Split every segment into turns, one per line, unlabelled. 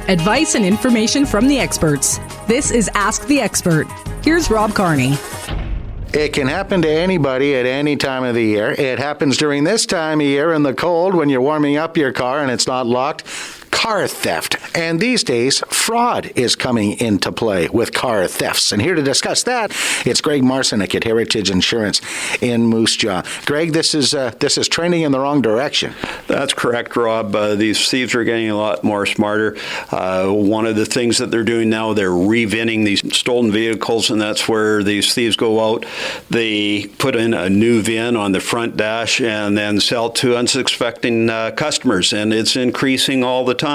Advice and information from the experts. This is Ask the Expert. Here's Rob Carnie.
It can happen to anybody at any time of the year. It happens during this time of year in the cold when you're warming up your car and it's not locked. Car theft. And these days, fraud is coming into play with car thefts. And here to discuss that, it's Greg Marcyniuk at Heritage Insurance in Moose Jaw. Greg, this is trending in the wrong direction.
That's correct, Rob. These thieves are getting a lot more smarter. One of the things that they're doing now, they're reinventing these stolen vehicles, and that's where these thieves go out. They put in a new VIN on the front dash and then sell to unsuspecting customers, and it's increasing all the time.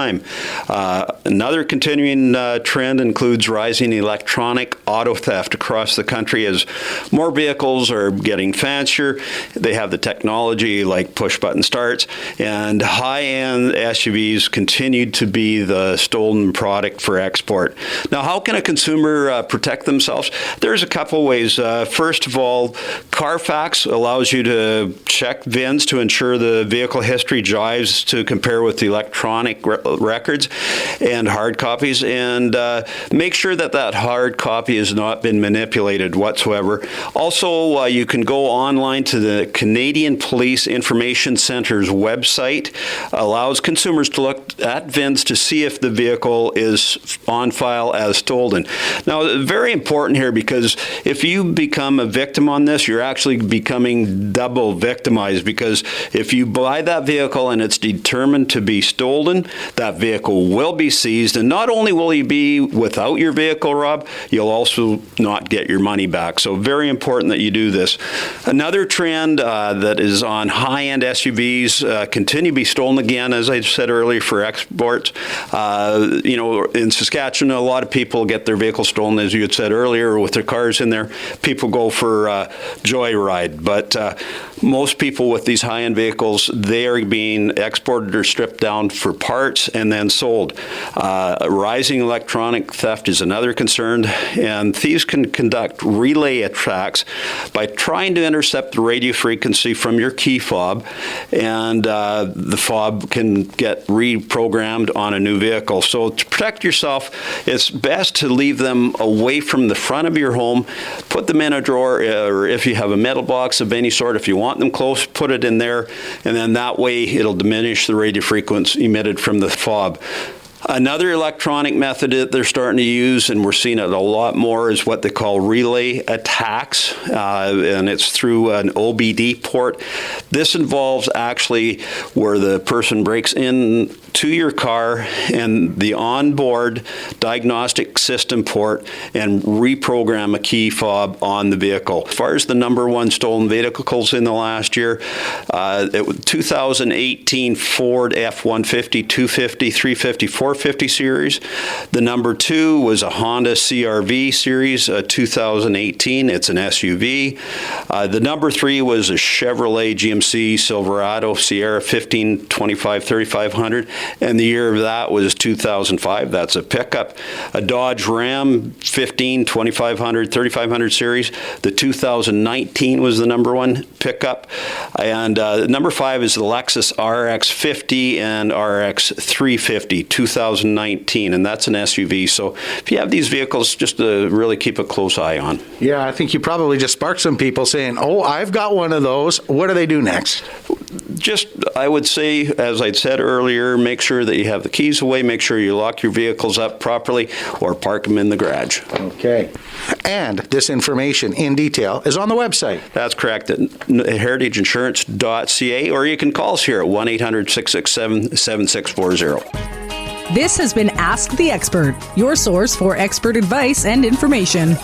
Another continuing trend includes rising electronic auto theft across the country as more vehicles are getting fancier. They have the technology like push-button starts, and high-end SUVs continue to be the stolen product for export. Now, how can a consumer protect themselves? There's a couple ways. First of all, Carfax allows you to check VINs to ensure the vehicle history jives to compare with the electronic records and hard copies, and make sure that that hard copy has not been manipulated whatsoever. Also, you can go online to the Canadian Police Information Center's website. Allows consumers to look at VINs to see if the vehicle is on file as stolen. Now, very important here, because if you become a victim on this, you're actually becoming double victimized, because if you buy that vehicle and it's determined to be stolen, that vehicle will be seized, and not only will you be without your vehicle, Rob, you'll also not get your money back. So very important that you do this. Another trend that is on high-end SUVs continue to be stolen again, as I said earlier, for exports. In Saskatchewan, a lot of people get their vehicles stolen, as you had said earlier, with their cars in there. People go for joyride, but most people with these high-end vehicles, they are being exported or stripped down for parts and then sold. Rising electronic theft is another concern, and thieves can conduct relay attacks by trying to intercept the radio frequency from your key fob, and the fob can get reprogrammed on a new vehicle. So to protect yourself, it's best to leave them away from the front of your home, put them in a drawer, or if you have a metal box of any sort, if you want them close, put it in there, and then that way it'll diminish the radio frequency emitted from the fob. Another electronic method that they're starting to use, and we're seeing it a lot more, is what they call relay attacks, and it's through an OBD port. This involves actually where the person breaks in to your car and the onboard diagnostic system port and reprogram a key fob on the vehicle. As far as the number one stolen vehicles in the last year, it was 2018 Ford F-150, 250, 350, 450 series. The number two was a Honda CR-V series, 2018. It's an SUV. The number three was a Chevrolet GMC Silverado Sierra 1525 3500. And the year of that was 2005. That's a pickup. A Dodge Ram 15, 2500, 3500 series. The 2019 was the number one pickup. And number five is the Lexus RX 50 and RX 350, 2019. And that's an SUV. So if you have these vehicles, just to really keep a close eye on.
Yeah, I think you probably just sparked some people saying, oh, I've got one of those. What do they do next?
Just, I would say, as I'd said earlier, make sure that you have the keys away, make sure you lock your vehicles up properly, or park them in the garage.
Okay. And this information in detail is on the website.
That's correct, at heritageinsurance.ca, or you can call us here at 1-800-667-7640.
This has been Ask the Expert, your source for expert advice and information.